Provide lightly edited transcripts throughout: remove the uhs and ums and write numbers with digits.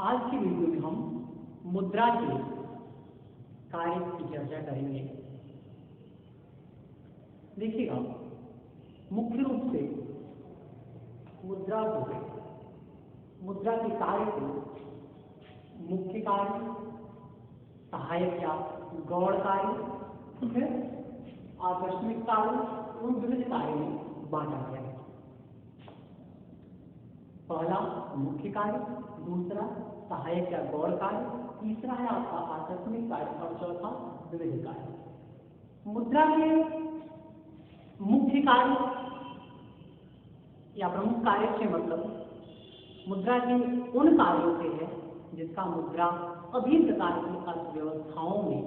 आज की वीडियो में हम मुद्रा के कार्य की चर्चा करेंगे। देखिएगा, मुख्य रूप से मुद्रा के कार्य को मुख्य कार्य, सहायक या गौण कार्य, ठीक है, आकस्मिक कार्य एवं विविध कार्य में बांटा गया है। पहला मुख्य कार्य, दूसरा सहायक या गौण कार्य, तीसरा है आपका आकस्मिक कार्य और चौथा विविध कार्य। मुद्रा के मुख्य कार्य या प्रमुख कार्य से मतलब मुद्रा के उन कार्यों से है जिसका मुद्रा सभी प्रकार की अर्थव्यवस्थाओं में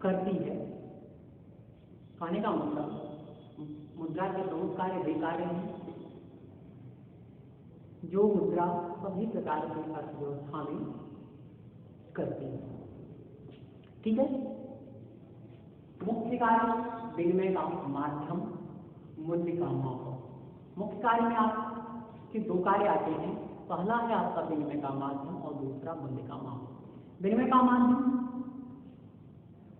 करती है। कहने का मतलब मुद्रा के प्रमुख कार्य वे कार्य हैं जो मुद्रा सभी प्रकार की अर्थव्यवस्था में करती है। ठीक है, मुख्य कार्य विनिमय का माध्यम, मूल्य का मापक। मुख्य कार्य में आपके दो कार्य आते हैं, पहला है आपका विनिमय का माध्यम और दूसरा मूल्य का मापक। विनिमय का माध्यम,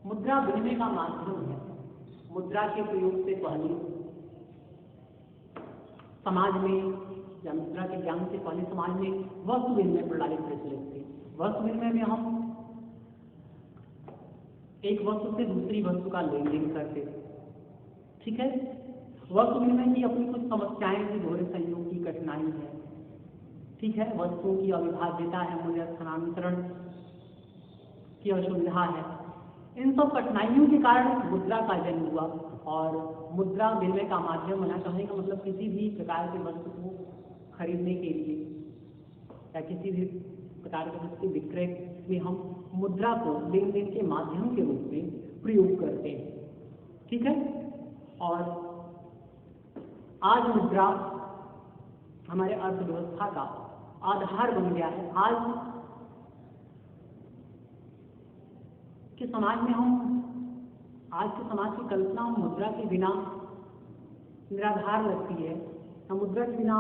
मुद्रा विनिमय का माध्यम है। मुद्रा के प्रयोग से पहले समाज में या मुद्रा के ज्ञान से पहले समाज में वस्तु विनिमय प्रणाली प्रचलित थी। वस्तु विनिमय में हम एक वस्तु से दूसरी वस्तु का लेन देन करते थे। ठीक है, वस्तु विनिमय की अपनी कुछ समस्याएं थी, दोहरे संयोग की कठिनाई है। ठीक है, वस्तुओं की अविभाज्यता है, मूल्य स्थानांतरण की असुविधा है। इन सब कठिनाइयों के कारण मुद्रा का जन्म हुआ और मुद्रा विनिमय का माध्यम बना। कहने का मतलब किसी भी प्रकार की वस्तु को खरीदने के लिए या किसी भी प्रकार की वस्तु विक्रय में हम मुद्रा को लेन देन के माध्यम के रूप में प्रयोग करते हैं। ठीक है, और आज मुद्रा हमारे अर्थव्यवस्था का आधार बन गया है। आज के समाज में आज के समाज की कल्पना हम मुद्रा के बिना निराधार लगती है। हम मुद्रा के बिना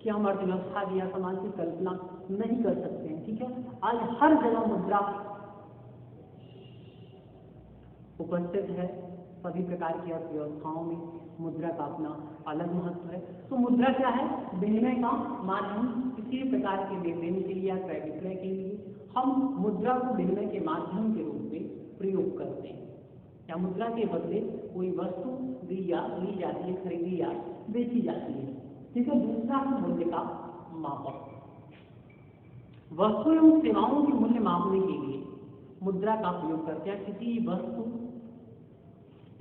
कि हम अर्थव्यवस्था या समाज की कल्पना नहीं कर सकते हैं। ठीक है, आज हर जगह मुद्रा उपस्थित है। सभी प्रकार की अर्थव्यवस्थाओं में मुद्रा का अपना अलग महत्व है। तो मुद्रा क्या है? विनिमय का माध्यम। किसी प्रकार के लेन देन के लिए या क्रय विक्रय के लिए हम मुद्रा को विनिमय के माध्यम के रूप में प्रयोग करते हैं, या मुद्रा के बदले कोई वस्तु ली जाती है, खरीदी या बेची जाती है। ठीक है, दूसरा है मूल्य का मापक। वस्तु एवं सेवाओं के मूल्य मापने के लिए मुद्रा का प्रयोग करते हैं। किसी वस्तु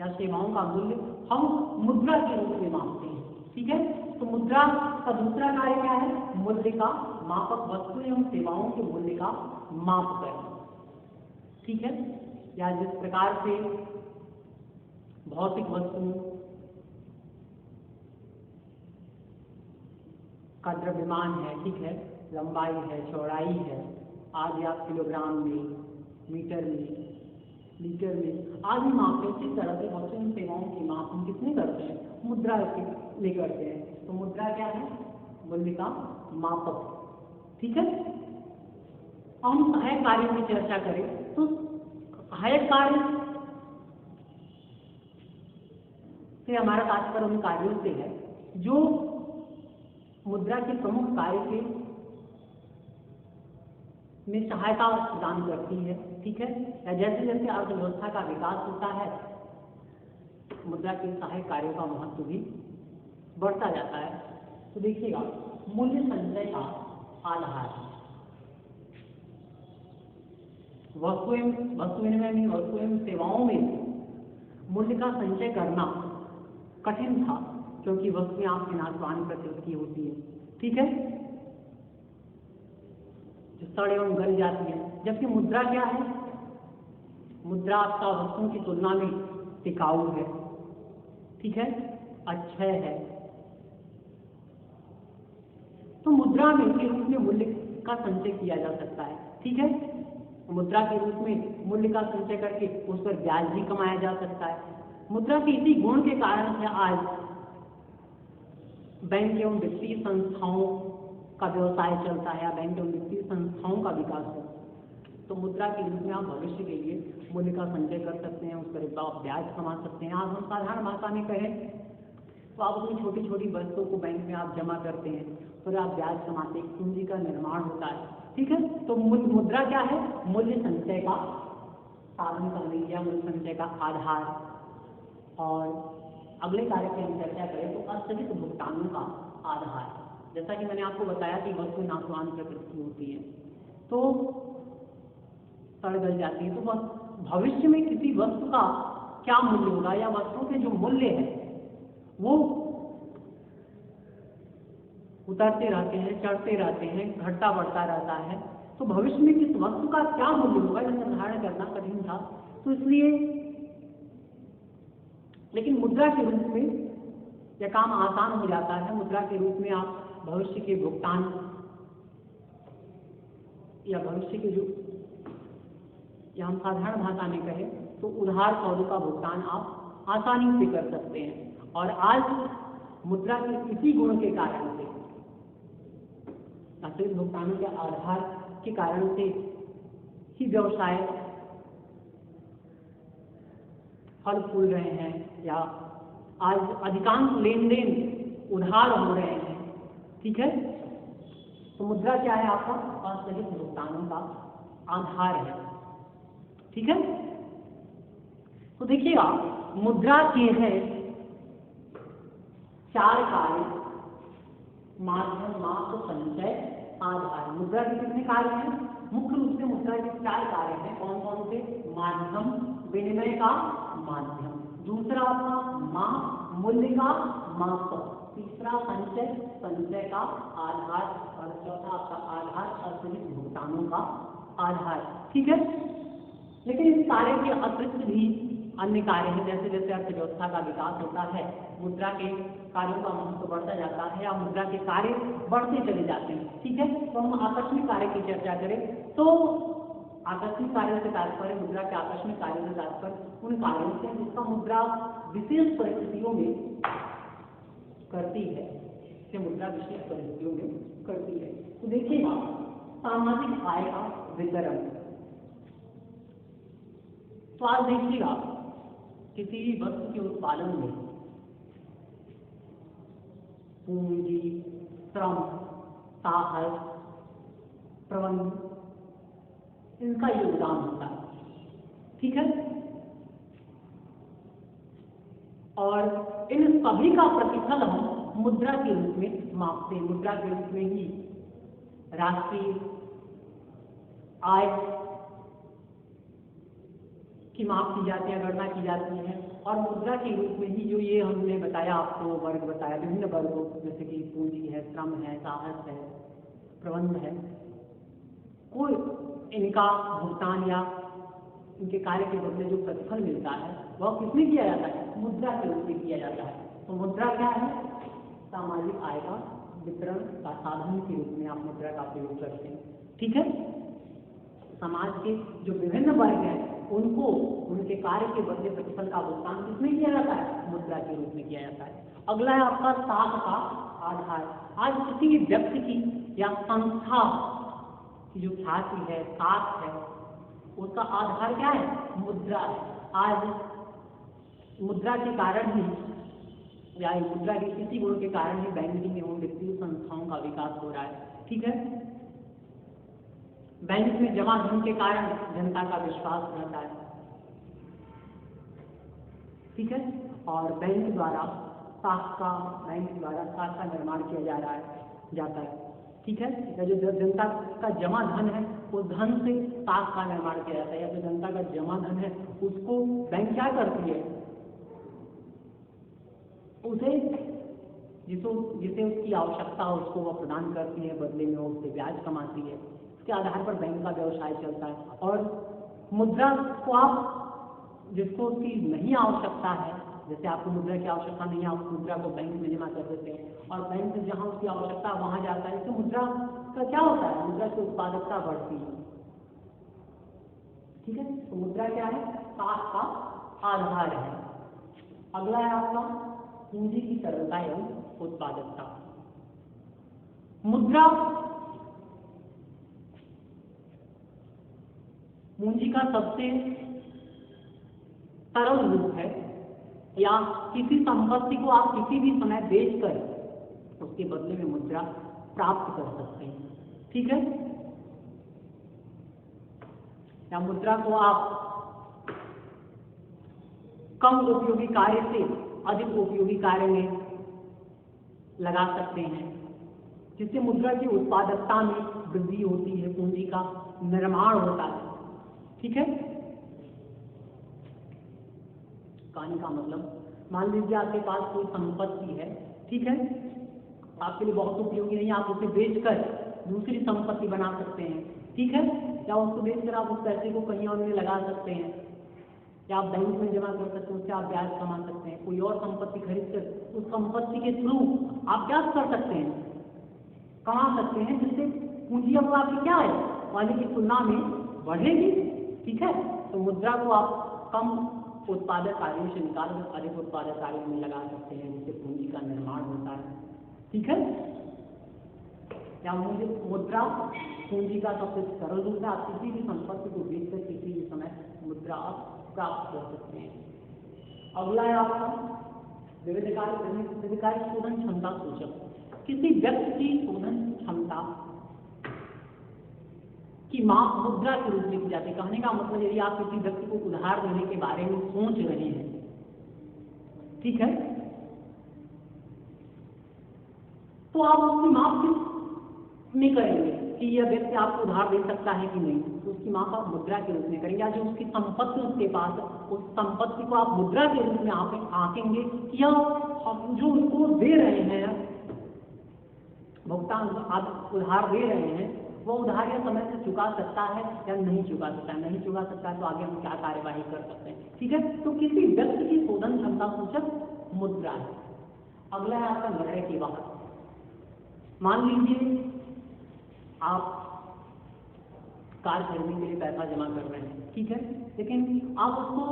या सेवाओं का मूल्य हम मुद्रा के रूप में मापते हैं। ठीक है, तो मुद्रा का दूसरा कार्य क्या है? मूल्य का मापक, वस्तु एवं सेवाओं के मूल्य का माप करना। ठीक है, या जिस प्रकार से भौतिक वस्तुओं का द्रव्यमान है, ठीक है, लंबाई है, चौड़ाई है, आज आप किलोग्राम में, मीटर में, लीटर में आदि मापते हैं। इस तरह से वस्तु एवं सेवाओं के माप हम किसने करते हैं? मुद्रा ले करते हैं। तो मुद्रा क्या है? मूल्य का मापक। ठीक है, हम सहायक कार्यों की चर्चा करें तो सहायक कार्य से हमारा तात्पर्य उन कार्यों से है जो मुद्रा के प्रमुख कार्य के में सहायता प्रदान करती है। ठीक है, या जैसे जैसे अर्थव्यवस्था का विकास होता है मुद्रा के सहायक कार्यों का महत्व भी बढ़ता जाता है। तो देखिएगा, मूल्य संचय का आधार, वस्तु विनिमय में, वस्तु एवं सेवाओं में मूल्य का संचय करना कठिन था, क्योंकि वस्तुएं आपकी नाशवान प्रकृति की होती है। ठीक है, जो सड़ एवं गल जाती है। जबकि मुद्रा क्या है? मुद्रा आपका वस्तुओं की तुलना में टिकाऊ है। ठीक है, अक्षय है। तो मुद्रा में के रूप में मूल्य का संचय किया जा सकता है। ठीक है, मुद्रा के रूप में मूल्य का संचय करके उस पर ब्याज भी कमाया जा सकता है। मुद्रा के इसी गुण के कारण से आज बैंक एवं वित्तीय संस्थाओं का व्यवसाय चलता है या बैंक एवं वित्तीय संस्थाओं का विकास है, तो मुद्रा के रूप में आप भविष्य के लिए मूल्य का संचय कर सकते हैं, उस पर आप ब्याज कमा सकते हैं। आज हम साधारण भाषा में कहें तो आप अपनी छोटी छोटी वस्तुओं को बैंक में आप जमा करते हैं, फिर आप ब्याज कमाते हैं, पूंजी का निर्माण होता है। ठीक है, तो मुद्रा क्या है? मूल्य संचय का साधन करने या मूल्य संचय का आधार। और अगले कार्य की हम चर्चा करें तो अस्थगित भुगतानों का आधार। जैसा कि मैंने आपको बताया कि वस्तु नाशवान प्रकृति की होती है, तो सड़ गल जाती है, तो भविष्य में किसी वस्तु का क्या मूल्य होगा या वस्तुओं के जो मूल्य है वो उतरते रहते हैं, चढ़ते रहते हैं, घटता बढ़ता रहता है। तो भविष्य में किस वस्तु का क्या मूल्य होगा यह निर्धारण करना कठिन था। तो इसलिए लेकिन मुद्रा के रूप में यह काम आसान हो जाता है। मुद्रा के रूप में आप भविष्य के भुगतान या भविष्य के जो या हम साधारण भाषा में कहें तो उधार सौदों का भुगतान आप आसानी से कर सकते हैं। और आज मुद्रा के इसी गुण के कारण से, अतिरिक्त भुगतानों के आधार के कारण से ही व्यवसाय फल फूल रहे हैं या आज अधिकांश लेन देन उधार हो रहे हैं। ठीक है, तो मुद्रा क्या है? आपका अस्थगित भुगतानों का आधार है। ठीक है, तो देखिएगा मुद्रा के हैं 4 कार्य: माध्यम, माप, संचय, आधार। मुद्रा के कितने कार्य हैं? मुख्य रूप से मुद्रा के 4 कार्य हैं। कौन कौन से? माध्यम, विनिमय का माध्यम, दूसरा आपका माप, मूल्य का माप, तीसरा संचय, संचय का आधार, और चौथा आपका आधार, अस्थगित भुगतानों का आधार। ठीक है, लेकिन इस कार्य के अतिरिक्त भी अन्य कार्य हैं। जैसे जैसे अर्थव्यवस्था का विकास होता है, मुद्रा के कार्यों का महत्व बढ़ता जाता है या मुद्रा के कार्य बढ़ते चले जाते हैं। ठीक है, तो हम आकस्मिक कार्य की चर्चा करें तो आकस्मिक कार्य से तात्पर्य, मुद्रा के आकस्मिक कार्य से तात्पर्य उन कार्यों से जिसका मुद्रा विशेष परिस्थितियों में करती है, जिसे मुद्रा विशेष परिस्थितियों में करती है। तो देखिएगा सामाजिक आय का वितरण। तो आज देखिएगा किसी भी वस्तु के उत्पादन में पूंजी, श्रम, साहस, प्रबंध, इनका योगदान होता है। ठीक है, और इन सभी का प्रतिफल हम मुद्रा के रूप में मापते हैं। मुद्रा के रूप में ही राष्ट्रीय आय की माप की जाती है, गणना की जाती है। और मुद्रा के रूप में ही जो ये हमने बताया, आपको वर्ग बताया, विभिन्न वर्गों जैसे कि पूंजी है, श्रम है, साहस है, प्रबंध है, कोई इनका भुगतान या इनके कार्य के बदले जो प्रतिफल मिलता है वह किसमें किया जाता है? मुद्रा के रूप में किया जाता है। तो मुद्रा क्या है? सामाजिक आय का वितरण का साधन के रूप में आप मुद्रा का प्रयोग करते हैं। ठीक है, समाज के जो विभिन्न वर्ग हैं उनको उनके कार्य के बदले प्रतिफल का भुगतान किसमें किया जाता है? मुद्रा के रूप में किया जाता है। अगला है आपका साख का आधार। आज किसी भी व्यक्ति की या संस्था की जो ख्याति है, साख है, उसका आधार क्या है? मुद्रा है। आज मुद्रा के कारण ही या मुद्रा के किसी गुण के कारण ही बैंकिंग एवं वित्तीय संस्थाओं का विकास हो रहा है। ठीक है, बैंक में जमा धन के कारण जनता का विश्वास रहता है। ठीक है, और बैंक द्वारा साख का निर्माण किया जाता है। ठीक है, जो जनता का जमा धन है उस धन से साख का निर्माण किया जाता है, या जो जनता का जमा धन है उसको बैंक क्या करती है? उसे जिसे उसकी आवश्यकता हो उसको वह प्रदान करती है, बदले में वो उससे ब्याज कमाती है। के आधार पर बैंक का व्यवसाय चलता है। और मुद्रा को आप जिसको उसकी नहीं आवश्यकता है, जैसे आपको मुद्रा की आवश्यकता नहीं है, आप मुद्रा को बैंक में जमा कर देते हैं और बैंक में जहां उसकी आवश्यकता है वहां जाता है, तो मुद्रा का क्या होता है? मुद्रा की उत्पादकता बढ़ती है। ठीक है, तो मुद्रा क्या है? साख का आधार है। अगला है आपका पूंजी की तरलता एवं उत्पादकता। मुद्रा पूंजी का सबसे सरल रूप है, या किसी संपत्ति को आप किसी भी समय बेचकर उसके बदले में मुद्रा प्राप्त कर सकते हैं। ठीक है, या मुद्रा को आप कम उपयोगी कार्य से अधिक उपयोगी कार्य में लगा सकते हैं, जिससे मुद्रा की उत्पादकता में वृद्धि होती है, पूंजी का निर्माण होता है। ठीक है, कहने का मतलब, मान लीजिए आपके पास कोई संपत्ति है, ठीक है, आपके लिए बहुत उपयोगी नहीं, आप उसे बेचकर दूसरी संपत्ति बना सकते हैं। ठीक है, या उसको बेचकर आप उस पैसे को कहीं और में लगा सकते हैं, या आप बैंक में जमा कर सकते हैं, उससे आप ब्याज कमा सकते हैं। कोई और संपत्ति खरीद कर उस संपत्ति के थ्रू आप क्या कर सकते हैं, कमा सकते हैं, जिससे पूंजी अब आपकी क्या है, वाले की तुलना में बढ़ेगी। ठीक है, तो मुद्रा को आप कम उत्पादक कार्यों से निकालकर अधिक उत्पादक कार्यों में लगा सकते हैं, जिससे पूंजी का निर्माण होता है। ठीक है, या मुद्रा पूंजी का सबसे सरल रूप है। आप किसी भी संपत्ति को बेचकर किसी भी समय मुद्रा आप प्राप्त कर सकते हैं। अगला है आपका विविधकारी शोधन क्षमता सूचक। किसी व्यक्ति की शोधन क्षमता की माप मुद्रा के रूप में की जाती है। कहने का मतलब, यदि आप किसी व्यक्ति को उधार देने के बारे में सोच रहे हैं, ठीक है, तो आप उसकी माप किस में करेंगे कि यह व्यक्ति आपको उधार दे सकता है कि नहीं, तो उसकी माप आप मुद्रा के रूप में करेंगे। या जो उसकी संपत्ति उसके पास, उस संपत्ति को आप मुद्रा के रूप में आंकेंगे कि यह जो उसको दे रहे हैं भुगतान, आप उधार दे रहे हैं, वो उधार या समय से चुका सकता है या नहीं चुका सकता है। नहीं चुका सकता है तो आगे हम क्या कार्यवाही कर सकते हैं। ठीक है, तो किसी व्यक्ति की शोधन क्षमता सूचक मुद्रा है। अगला है आपका निर्णय की वाहक। मान लीजिए आप कार खरीदने के लिए पैसा जमा कर रहे हैं, ठीक है, लेकिन आप उसको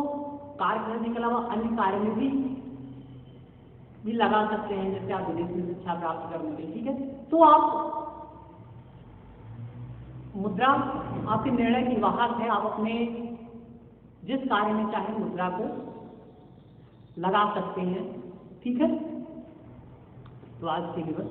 कार खरीदने के अलावा अन्य कार्य में भी लगा सकते हैं, जैसे आप विदेश में शिक्षा प्राप्त करने के लिए। ठीक है, तो आप मुद्रा आपके निर्णय की वाहक है। आप अपने जिस कार्य में चाहे मुद्रा को लगा सकते हैं। ठीक है, तो आज के दिवस